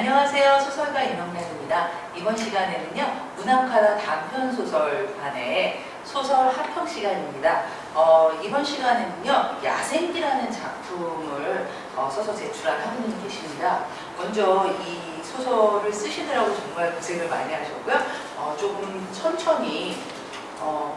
안녕하세요. 소설가 임영란입니다. 이번 시간에는요, 문학하다 단편소설반의 소설 합평 시간입니다. 이번 시간에는요, 야생기라는 작품을 써서 제출한 한 분이 계십니다. 먼저 이 소설을 쓰시느라고 정말 고생을 많이 하셨고요. 조금 천천히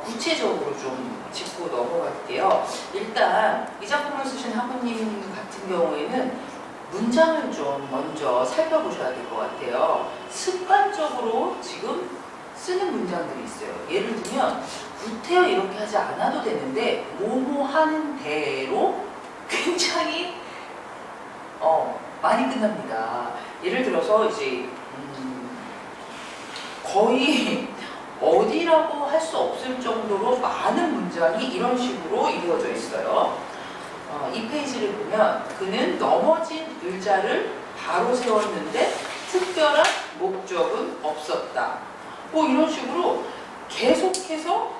구체적으로 좀 짚고 넘어갈게요. 일단 이 작품을 쓰신 학우님 같은 경우에는 문장을 좀 먼저 살펴보셔야 될 것 같아요. 습관적으로 지금 쓰는 문장들이 있어요. 예를 들면 구태여 이렇게 하지 않아도 되는데 뭐뭐 하는 대로 굉장히 많이 끝납니다. 예를 들어서 이제 거의 어디라고 할 수 없을 정도로 많은 문장이 이런 식으로 이루어져 있어요. 이 페이지를 보면 그는 넘어진 의자를 바로 세웠는데 특별한 목적은 없었다. 이런 식으로 계속해서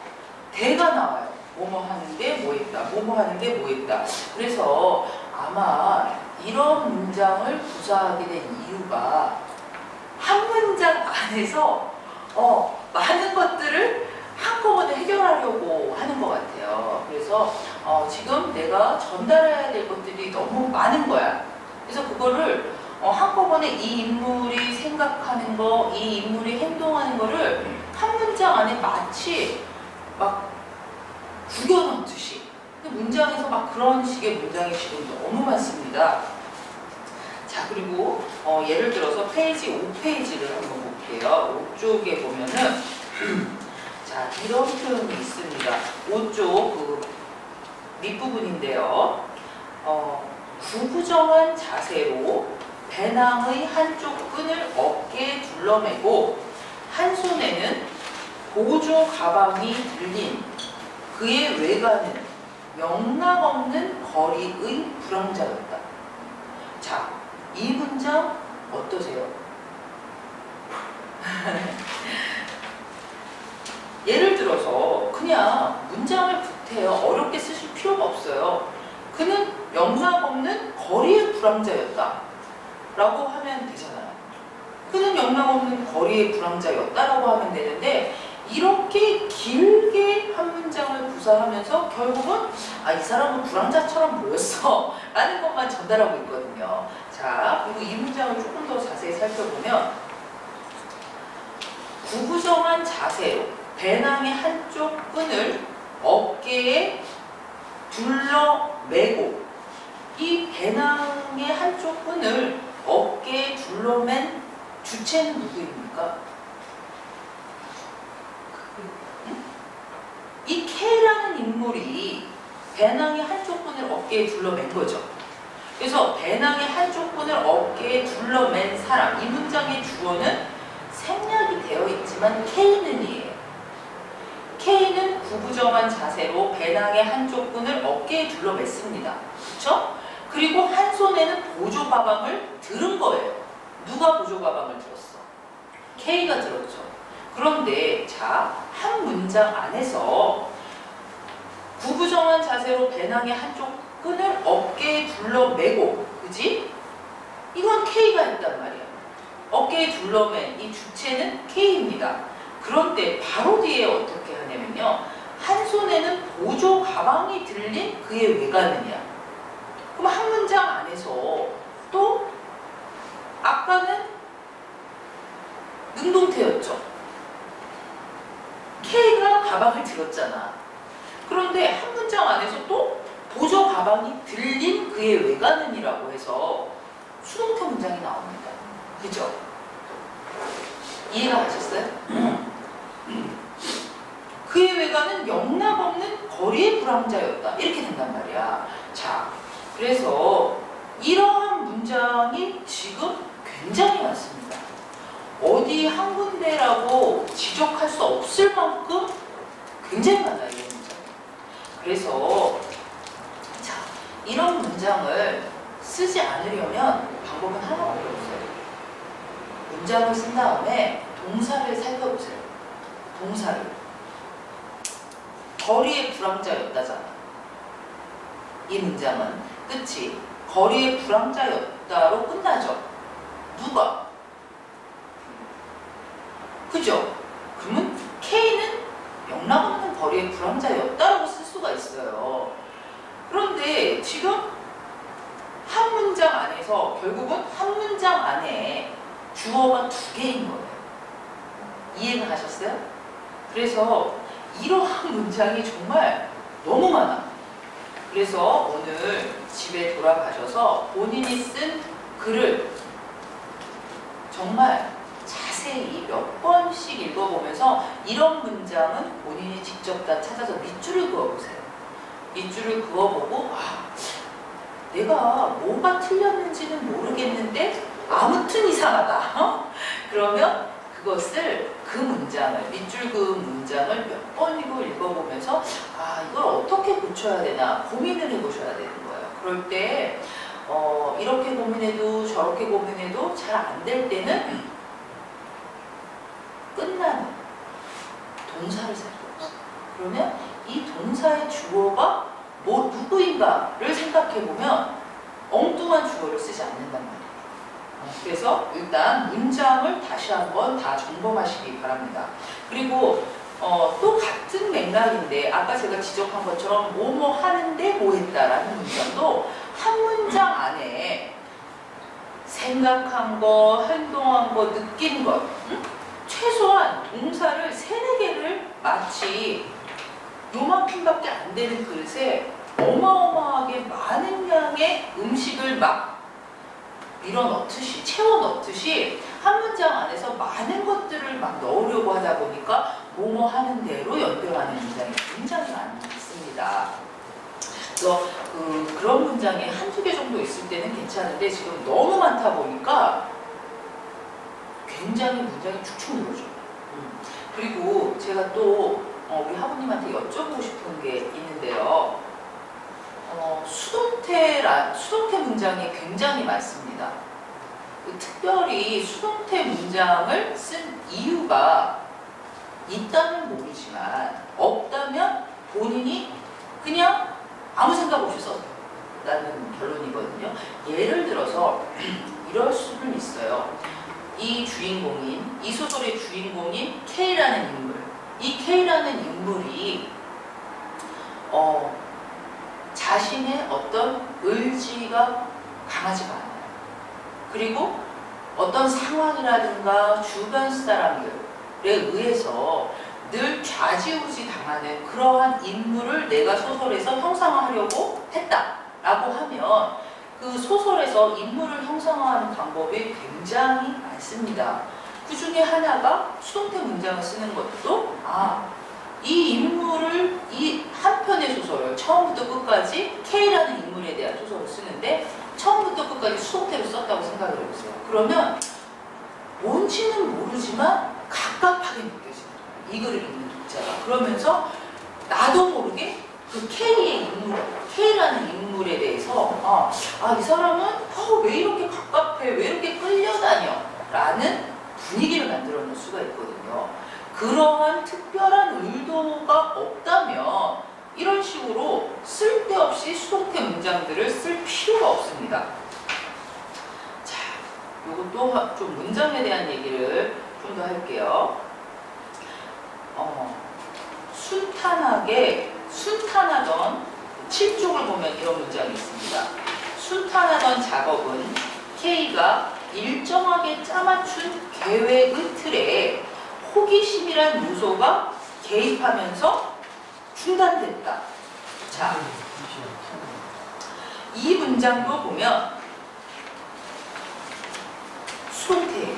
대가 나와요. 뭐뭐 하는데 뭐 했다. 뭐뭐 하는데 뭐 했다. 그래서 아마 이런 문장을 구사하게 된 이유가 한 문장 안에서 많은 것들을 한꺼번에 해결하려고 하는 것 같아요. 그래서 지금 내가 전달해야 될 것들이 너무 많은 거야. 그래서 그거를 한꺼번에 이 인물이 생각하는 거, 이 인물이 행동하는 거를 한 문장 안에 마치 막 구겨넣듯이. 문장에서 막 그런 식의 문장이 지금 너무 많습니다. 자, 그리고 예를 들어서 페이지 5페이지를 한번 볼게요. 5쪽에 보면은 자, 이런 표현이 있습니다. 5쪽 그 밑부분인데요. 구부정한 자세로 배낭의 한쪽 끈을 어깨에 둘러매고 한 손에는 보조 가방이 들린 그의 외관은 영락없는 거리의 불황자였다. 자, 이 문장 어떠세요? 예를 들어서 그냥 문장을 구태여 어렵게 쓰실 필요가 없어요. 그는 영락없는 거리의 불황자였다 라고 하면 되잖아요. 그는 영락없는 거리의 불황자였다 라고 하면 되는데 이렇게 길게 한 문장을 구사하면서 결국은 이 사람은 불황자처럼 보였어 라는 것만 전달하고 있거든요. 자, 그리고 이 문장을 조금 더 자세히 살펴보면 구부정한 자세로 배낭의 한쪽 끈을 어깨에 둘러매고, 이 배낭의 한쪽 끈을 어깨에 둘러맨 주체는 누구입니까? 이 K라는 인물이 배낭의 한쪽 끈을 어깨에 둘러맨 거죠. 그래서 배낭의 한쪽 끈을 어깨에 둘러맨 사람, 이 문장의 주어는 생략이 되어 있지만 K는이에요. K는 구부정한 자세로 배낭의 한쪽 끈을 어깨에 둘러맸습니다. 그렇죠? 그리고 한 손에는 보조 가방을 들은 거예요. 누가 보조 가방을 들었어? K가 들었죠. 그런데 자, 한 문장 안에서 구부정한 자세로 배낭의 한쪽 끈을 어깨에 둘러매고, 그지? 이건 K가 했단 말이야. 어깨에 둘러맨 이 주체는 K입니다. 그런데 바로 뒤에 어떻게 하냐면요, 한 손에는 보조 가방이 들린 그의 외관은이야. 그럼 한 문장 안에서 또 아까는 능동태였죠. K가 가방을 들었잖아. 그런데 한 문장 안에서 또 보조 가방이 들린 그의 외관은이라고 해서 수동태 문장이 나옵니다. 그죠? 이해가 가셨어요? 그의 외관은 영락없는 거리의 불황자였다. 이렇게 된단 말이야. 자, 그래서 이러한 문장이 지금 굉장히 많습니다. 어디 한 군데라고 지적할 수 없을 만큼 굉장히 많아요, 이 문장. 그래서 자, 이런 문장을 쓰지 않으려면 방법은 하나밖에 없어요. 문장을 쓴 다음에 동사를 살펴보세요. 동사를. 거리의 불황자였다잖아. 이 문장은 끝이 거리의 불황자였다로 끝나죠. 누가? 그죠? 그러면 K는 영락없는 거리의 불황자였다라고 쓸 수가 있어요. 그런데 지금 한 문장 안에서 결국은 한 문장 안에 주어가 두 개인 거예요. 이해가 가셨어요? 그래서 이러한 문장이 정말 너무 많아. 그래서 오늘 집에 돌아가셔서 본인이 쓴 글을 정말 자세히 몇 번씩 읽어보면서 이런 문장은 본인이 직접 다 찾아서 밑줄을 그어보세요. 밑줄을 그어보고 내가 뭐가 틀렸는지는 모르겠는데 아무튼 이상하다. 그러면 그것을 그 문장을 밑줄 그은 문장을 몇 번이고 읽어보면서 이걸 어떻게 고쳐야 되나 고민을 해보셔야 되는 거예요. 그럴 때 이렇게 고민해도 저렇게 고민해도 잘 안 될 때는 끝나는 동사를 살펴보세요. 그러면 이 동사의 주어가 누구인가를 생각해보면 엉뚱한 주어를 쓰지 않는단 말이에요. 그래서 일단 문장을 다시 한번 다 점검하시기 바랍니다. 그리고 또 같은 맥락인데 아까 제가 지적한 것처럼 뭐뭐 하는데 뭐 했다라는 문장도 한 문장 안에 생각한 거, 행동한 거, 느낀 것 최소한 동사를 3-4개를 마치 요만큼밖에 안 되는 그릇에 어마어마하게 많은 양의 음식을 막 밀어넣듯이 채워넣듯이 한 문장 안에서 많은 것들을 막 넣으려고 하다 보니까 뭐뭐 하는 대로 연결하는 문장이 굉장히 많습니다. 그래서 그런 문장이 1-2개 정도 있을 때는 괜찮은데 지금 너무 많다 보니까 굉장히 문장이 축축 늘어져요. 그리고 제가 또 우리 하부님한테 여쭤보고 싶은 게 있는데요. 수동태 문장이 굉장히 많습니다. 특별히 수동태 문장을 쓴 이유가 있다면 모르지만 없다면 본인이 그냥 아무 생각 없이 썼다는 결론이거든요. 예를 들어서 이럴 수는 있어요. 이 소설의 주인공인 K라는 인물, 이 K라는 인물이 자신의 어떤 의지가 강하지가 않아요. 그리고 어떤 상황이라든가 주변 사람들에 의해서 늘 좌지우지 당하는 그러한 인물을 내가 소설에서 형상화하려고 했다라고 하면 그 소설에서 인물을 형상화하는 방법이 굉장히 많습니다. 그 중에 하나가 수동태 문장을 쓰는 것도 이 인물을 이 한 편의 소설을 처음부터 끝까지 K라는 인물에 대한 소설을 쓰는데 처음부터 끝까지 수동태로 썼다고 생각을 해보세요. 그러면 뭔지는 모르지만 갑갑하게 느껴집니다. 이 글을 읽는 독자가. 그러면서 나도 모르게 그 K라는 인물에 대해서 이 사람은 왜 이렇게 갑갑해? 왜 이렇게 끌려다녀? 라는 분위기를 만들어 놓을 수가 있거든요. 그러한 특별한 의도가 없다면 이런 식으로 쓸데없이 수동태 문장들을 쓸 필요가 없습니다. 자, 요것도 좀 문장에 대한 얘기를 좀 더 할게요. 순탄하던 7쪽을 보면 이런 문장이 있습니다. 순탄하던 작업은 K가 일정하게 짜맞춘 계획의 틀에 호기심이란 요소가 개입하면서 중단됐다. 자, 이 문장도 보면 수동태예요.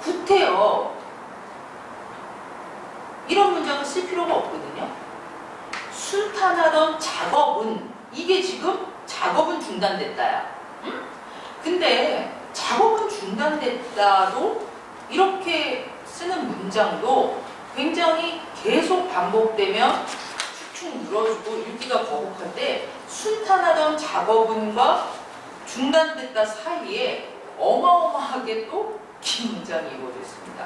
구태여. 이런 문장을 쓸 필요가 없거든요. 순탄하던 작업은 이게 지금 작업은 중단됐다야. 근데 작업은 중단됐다도 이렇게 쓰는 문장도 굉장히 계속 반복되면 축축 늘어지고 읽기가 거북할 때 순탄하던 작업은과 중단됐다 사이에 어마어마하게 또 긴 문장이 이루어져 있습니다.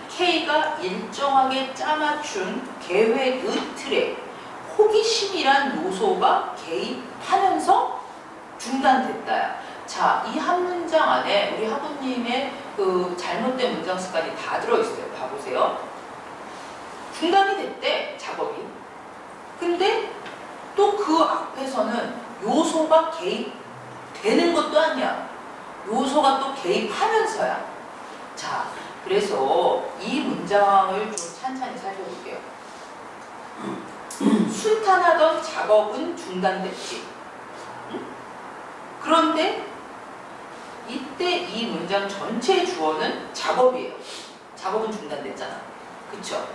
K가 일정하게 짜맞춘 계획의 틀에 호기심이란 요소가 개입하면서 중단됐다야. 자, 이 한 문장 안에 우리 하부님의 그 잘못된 문장 습관이 다 들어있어요. 봐보세요. 중단이 됐대, 작업이. 근데 또 그 앞에서는 요소가 개입되는 것도 아니야. 요소가 또 개입하면서야. 자, 그래서 이 문장을 좀 찬찬히 살펴볼게요. 순탄하던 작업은 중단됐지. 응? 그런데 이때 이 문장 전체의 주어는 작업이에요. 작업은 중단됐잖아. 그쵸?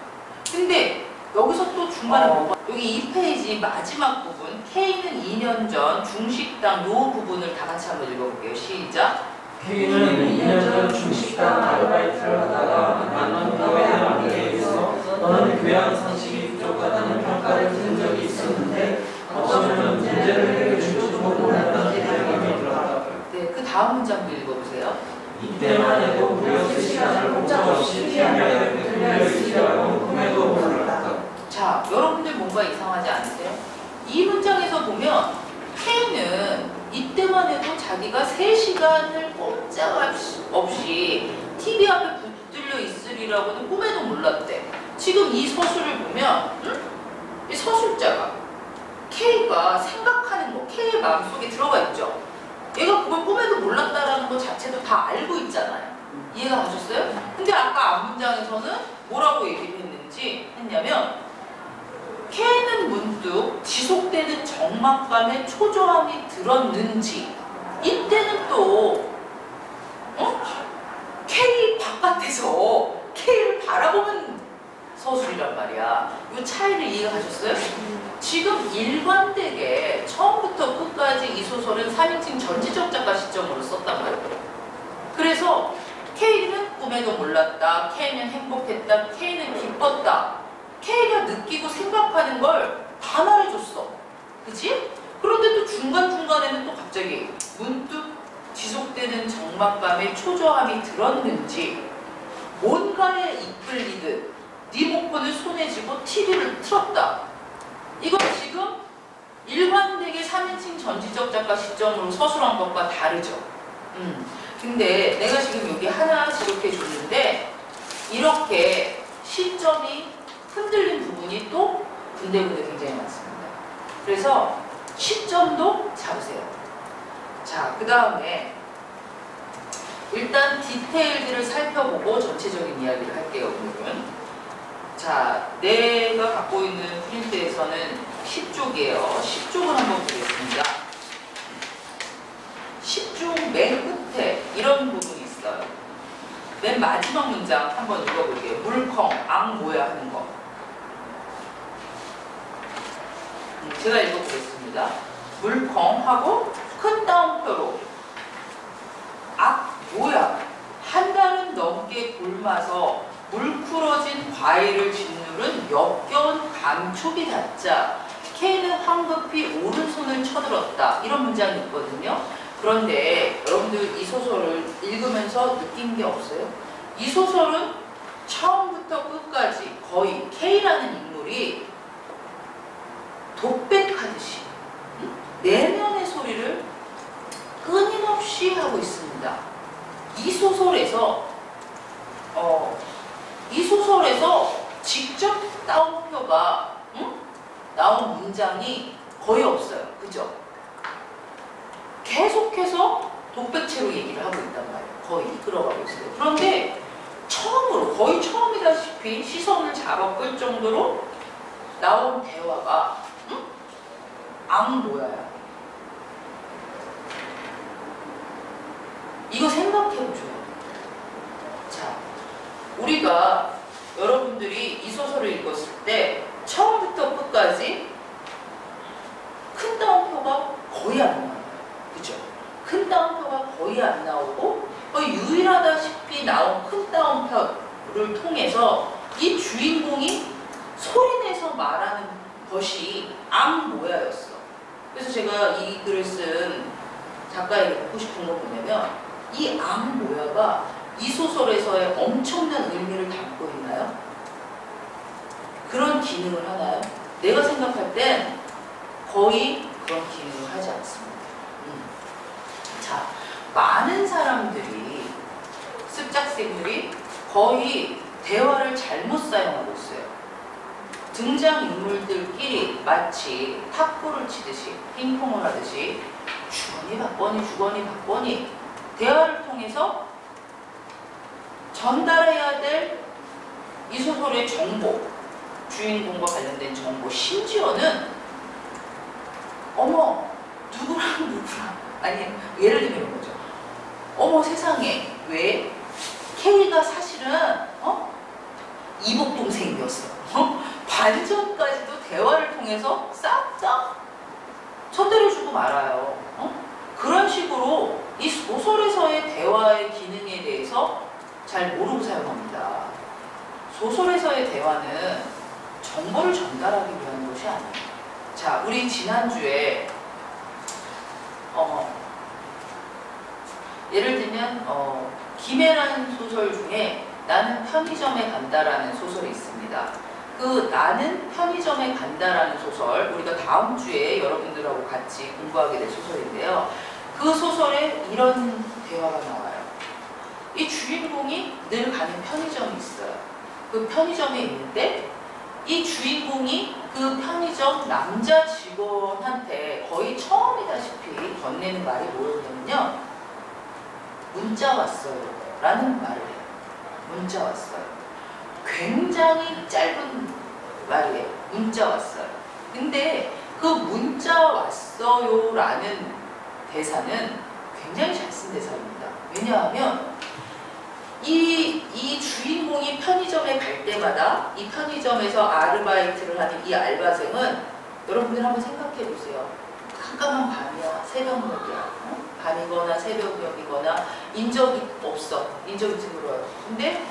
근데 여기서 또 중간에 뭐가 여기 2페이지 마지막 부분 K는 2년 전 중식당 요 부분을 다 같이 한번 읽어볼게요. 시작. K는 2년 전 중식당 아르바이트를 하다가 만난 교회장에게서 너는 교양 상식이 부족하다는 평가를 들은 적이 있었는데 어쩌면 문제를 해결해 줄지도 몰랐다는 생각이 들었다. 네, 그 다음 문장도 읽어보세요. 이때만 해도 무려 3시간을 꼼짝없이 TV에 들려 있으려고 꿈에도 몰랐다. 자, 여러분들 뭔가 이상하지 않으세요? 이 문장에서 보면 K는 이때만 해도 자기가 3시간을 꼼짝없이 TV 앞에 붙들려 있으리라고는 꿈에도 몰랐대. 지금 이 서술을 보면 이 서술자가 K가 생각하는 거, K의 마음속에 들어가 있죠. 얘가 그걸 꿈에도 몰랐다라는 것 자체도 다 알고 있잖아요. 이해가 가셨어요? 근데 아까 앞문장에서는 뭐라고 얘기를 했냐면 K는 문득 지속되는 적막감에 초조함이 들었는지 이때는 또 K 바깥에서 K를 바라보는 서술이란 말이야. 이 차이를 이해가 가셨어요? 지금 일관되게 처음부터 끝까지 이 소설은 3인칭 전지적 작가 시점으로 썼단 말이에요. 그래서 K는 꿈에도 몰랐다, K는 행복했다, K는 기뻤다. K가 느끼고 생각하는 걸 다 말해줬어. 그치? 그런데 또 중간중간에는 또 갑자기 문득 지속되는 적막감에 초조함이 들었는지 뭔가에 이끌리듯 리모컨을 손에 쥐고 TV를 틀었다. 이건 지금 일관되게 3인칭 전지적 작가 시점으로 서술한 것과 다르죠. 근데 내가 지금 여기 하나 지적해 줬는데 이렇게 시점이 흔들린 부분이 또 군데군데 굉장히 많습니다. 그래서 시점도 잡으세요. 자, 그 다음에 일단 디테일들을 살펴보고 전체적인 이야기를 할게요. 오늘은. 자, 내가 갖고 있는 프린트에서는 10쪽이에요. 10쪽을 한번 보겠습니다. 10쪽 맨 끝에 이런 부분이 있어요. 맨 마지막 문장 한번 읽어볼게요. 물컹, 앙 뭐야 하는 거. 제가 읽어보겠습니다. 물컹하고 큰 따옴표로 악 뭐야 한 달은 넘게 굶어서 물풀어진 과일을 짓누른 역겨운 감촉이 닿자 K는 황급히 오른손을 쳐들었다. 이런 문장이 있거든요. 그런데 여러분들 이 소설을 읽으면서 느낀 게 없어요? 이 소설은 처음부터 끝까지 거의 K라는 인물이 독백하듯이 내면의 소리를 끊임없이 하고 있습니다. 이 소설에서 직접 따옴표가 나온 문장이 거의 없어요. 그죠? 계속해서 독백체로 얘기를 하고 있단 말이에요. 거의 이끌어가고 있어요. 그런데 처음으로, 거의 처음이다시피 시선을 잡아 끌 정도로 나온 대화가 앙 뭐야야. 이거 생각해보죠. 자, 우리가 여러분들이 이 소설을 읽었을 때 처음부터 끝까지 큰 따옴표가 거의 안 나와요. 그죠? 큰 따옴표가 거의 안 나오고 유일하다시피 나온 큰 따옴표를 통해서 이 주인공이 소리내서 말하는 것이 앙 뭐야였어. 그래서 제가 이 글을 쓴 작가에게 묻고 싶은 건 뭐냐면 이 앙 뭐야가 이 소설에서의 엄청난 의미를 담고 있나요? 그런 기능을 하나요? 내가 생각할 땐 거의 그런 기능을 하지 않습니다. 자, 많은 사람들이, 습작생들이 거의 대화를 잘못 사용하고 있어요. 등장인물들끼리 마치 탁구를 치듯이, 핑퐁을 하듯이 주거니 받거니 대화를 통해서 전달해야 될 이 소설의 정보, 주인공과 관련된 정보, 심지어는 어머 누구랑 아니 예를 들면 이런 거죠. 어머 세상에 왜 K가 사실은 이복 동생이었어. 반전까지도 대화를 통해서 싹 다 손대려주고 말아요. 그런 식으로 이 소설에서의 대화의 기능에 대해서 잘 모르고 사용합니다. 소설에서의 대화는 정보를 전달하기 위한 것이 아니에요. 자, 우리 지난주에 예를 들면 김애라는 소설 중에 나는 편의점에 간다라는 소설이 있습니다. 그 나는 편의점에 간다라는 소설, 우리가 다음 주에 여러분들하고 같이 공부하게 될 소설인데요. 그 소설에 이런 대화가 나와요. 이 주인공이 늘 가는 편의점이 있어요. 그 편의점에 있는데 이 주인공이 그 편의점 남자 직원한테 거의 처음이다시피 건네는 말이 뭐였냐면요. 문자 왔어요 라는 말을 해요. 문자 왔어요. 굉장히 짧은 말이에요. 문자 왔어요. 근데 그 문자 왔어요 라는 대사는 굉장히 잘 쓴 대사입니다. 왜냐하면 이 주인공이 편의점에 갈 때마다 이 편의점에서 아르바이트를 하는 이 알바생은 여러분들 한번 생각해 보세요. 깜깜한 밤이야, 새벽녘이야, 밤이거나 새벽녘이거나 인적이 없어, 인적이 드물어요. 근데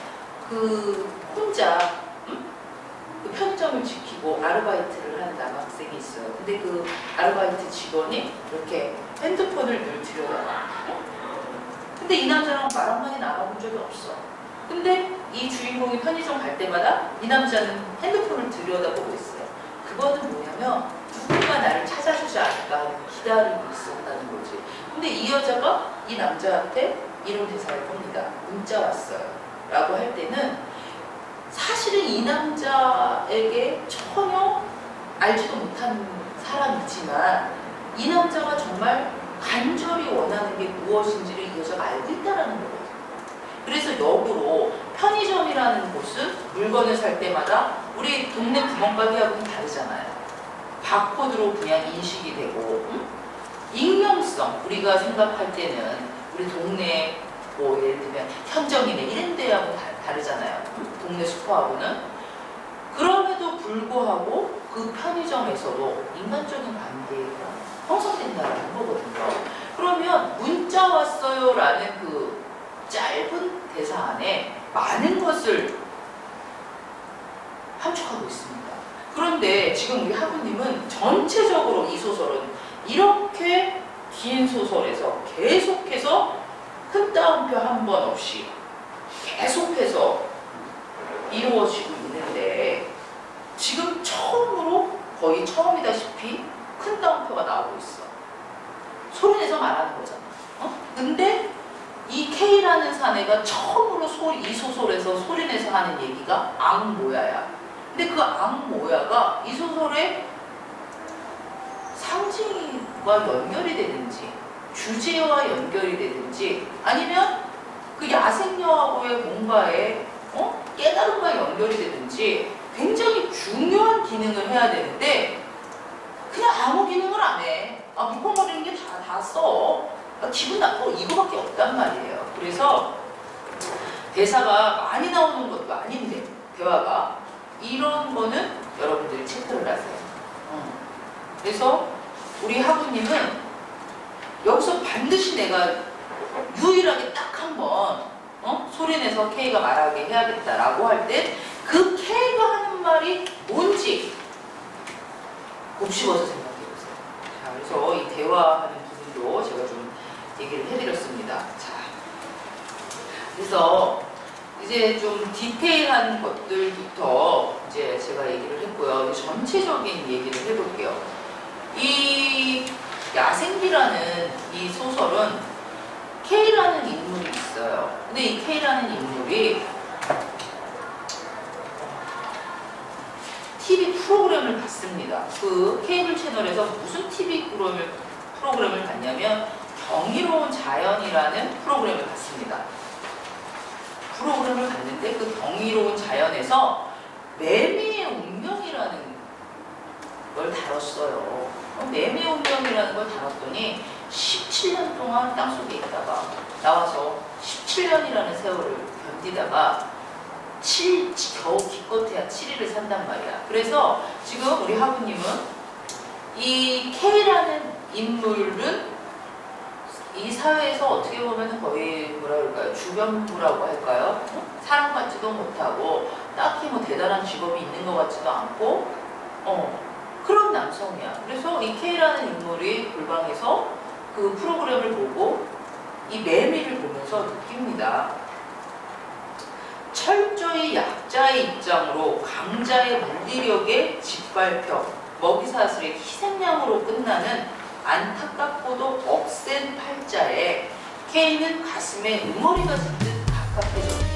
그 혼자 그 편의점을 지키고 아르바이트를 하는 남학생이 있어요. 근데 그 아르바이트 직원이 이렇게 핸드폰을 늘 들여다봐. 근데 이 남자랑 말 한마디 나눠본 적이 없어. 근데 이 주인공이 편의점 갈 때마다 이 남자는 핸드폰을 들여다보고 있어요. 그거는 뭐냐면 누군가 나를 찾아주지 않을까 기다리고 있었다는 거지. 근데 이 여자가 이 남자한테 이런 대사를 봅니다. 문자 왔어요 라고 할 때는 사실은 이 남자에게 전혀 알지도 못하는 사람이지만 이 남자가 정말 간절히 원하는 게 무엇인지를 이 여자가 알고 있다는 거거든요. 그래서 역으로 편의점이라는 곳은 물건을 살 때마다 우리 동네 구멍가게하고는 다르잖아요. 바코드로 그냥 인식이 되고 익명성, 우리가 생각할 때는 우리 동네 뭐 예를 들면 현정이네 이런 데하고 다르잖아요. 동네 슈퍼하고는. 그럼에도 불구하고 그 편의점에서도 인간적인 관계가 형성된다는 거거든요. 그러면 문자 왔어요 라는 그 짧은 대사 안에 많은 것을 함축하고 있습니다. 그런데 지금 우리 하부님은 전체적으로 이 소설은 이렇게 긴 소설에서 계속해서 큰 따옴표 한 번 없이 계속해서 이루어지고 있는데 지금 처음으로 거의 처음이다시피 큰 따옴표가 나오고 있어. 소리내서 말하는 거잖아. 근데 이 K라는 사내가 처음으로 이 소설에서 소리내서 하는 얘기가 앙모야야. 근데 그 앙모야가 이 소설의 상징과 연결이 되든지 주제와 연결이 되든지 아니면 그 야생녀하고의 뭔가의 깨달음과 연결이 되든지 굉장히 중요한 기능을 해야 되는데 그냥 아무 기능을 안 해. 묵먹거리는 게 다 써. 기분 나빠. 이거밖에 없단 말이에요. 그래서 대사가 많이 나오는 것도 아닌데 대화가 이런 거는 여러분들이 체크를 하세요. 그래서 우리 하부님은 여기서 반드시 내가 유일하게 딱 한 번 소리내서 K가 말하게 해야겠다라고 할 때 그 K가 하는 말이 뭔지 곱씹어서 생각해보세요. 자, 그래서 이 대화하는 부분도 제가 좀 얘기를 해드렸습니다. 자, 그래서 이제 좀 디테일한 것들부터 이제 제가 얘기를 했고요. 전체적인 얘기를 해볼게요. 이 야생기라는 이 소설은 K라는 인물이 있어요. 근데 이 K라는 인물이 TV 프로그램을 봤습니다. 그 케이블 채널에서 무슨 TV 프로그램을 봤냐면 경이로운 자연이라는 프로그램을 봤습니다. 프로그램을 봤는데 그 경이로운 자연에서 매미의 운명이라는 걸 다뤘어요. 매미의 운명이라는 걸 다뤘더니 17년 동안 땅속에 있다가 나와서 17년이라는 세월을 견디다가 겨우 기껏해야 7일을 산단 말이야. 그래서 지금 우리 하부님은 이 K라는 인물은 이 사회에서 어떻게 보면 거의 뭐라 그럴까요? 주변부라고 할까요? 사랑받지도 못하고 딱히 뭐 대단한 직업이 있는 것 같지도 않고 그런 남성이야. 그래서 이 K라는 인물이 골방에서 그 프로그램을 보고 이 매미를 보면서 느낍니다. 철저히 약자의 입장으로 강자의 물리력에 짓밟혀 먹이사슬의 희생양으로 끝나는 안타깝고도 억센 팔자에 K는 가슴에 응어리가 짚듯 갑갑해졌다.